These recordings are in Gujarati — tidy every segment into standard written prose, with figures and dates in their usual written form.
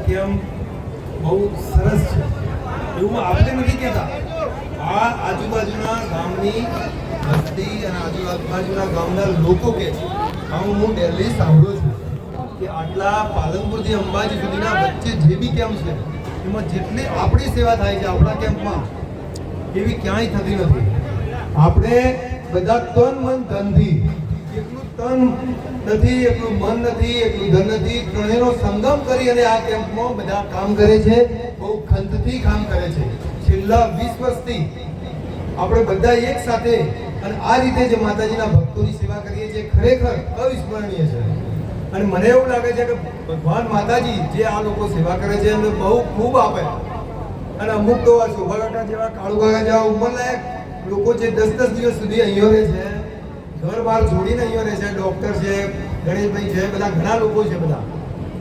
કેમ્પ બહુ સરસ છે એવું આપણે નથી કહેતા. આ આજુબાજુના ગામની વસ્તી અને આજુબાજુના ગામના લોકો કહે છે. હું દિલ્હી સાંભળું છું કે આટલા પાલનપુરથી અંબાજી સુધીના વચ્ચે જે બી કેમ્પ છે એમાં જેટલી આપણી સેવા થાય છે આપણા કેમ્પમાં એવી ક્યાંય થતી નથી. આપણે બધા તન મન ધનથી, એટલું તન નથી, એટલું મન નથી, એટલું ધન નથી, ત્રણેયનો સંગમ કરી અને આ કેમ્પમાં બધા કામ કરે છે. બહુ ખંતથી કામ કરે છે. છેલ્લા 20 વર્ષથી આપણે બધા એક સાથે અને આ રીતે જે માતાજીના ભક્તોની સેવા કરીએ છીએ ખરેખર અવિસ્મરણીય છે. અને મને એવું લાગે છે કે ભગવાન માતાજી જે આ લોકો સેવા કરે છે એમને બહુ ખૂબ આપે. અને અમુક તો આ શોભાકાકા જેવા, કાળુકાકા જેવા ઉંમરલાયક લોકો જે 10-10 દિવસ સુધી અહીંયા રહે છે, ઘર બહાર છોડીને અહીંયા રહે છે, ડૉક્ટર છે, ગણેશભાઈ છે, બધા ઘણા લોકો છે. બધા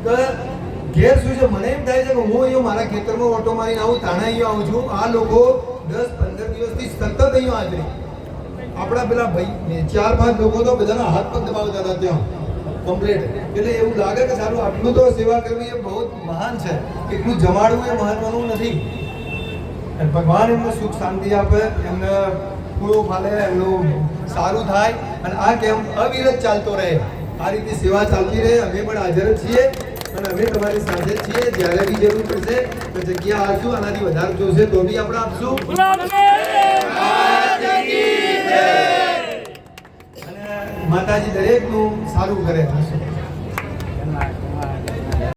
તો ઘેર શું છે, મને એમ થાય છે કે હું અહીંયા મારા ખેતરમાં ઓટો મારીને આવું, તાણા અહીંયા આવું છું. આ લોકો 10-15 દિવસથી સતત અહીંયા હાજરી. આપણા પેલા ભાઈ 4-5 લોકો તો બધાના હાથ પગ દબાવતા હતા ત્યાં કમ્પ્લીટ. એટલે એવું લાગે કે સારું આટલું તો સેવા કરવી એ બહુ મહાન છે. એટલું જમાડવું એ મહત્વનું નથી. અને ભગવાન એમને સુખ શાંતિ આપે, એમને પૂરો ફાલે, એમનું સારું થાય અને આ કેમ્પ અવિરત ચાલતો રહે. આ રીતે સેવા ચાલતી રહે. અમે પણ હાજર છીએ અને અમે તમારી સાથે છીએ. જ્યારે બી જરૂર પડશે તો જગ્યા આપશું. આનાથી વધારે જોશે તો બી આપણે આપશું. અને માતાજી દરેકનું સારું કરે.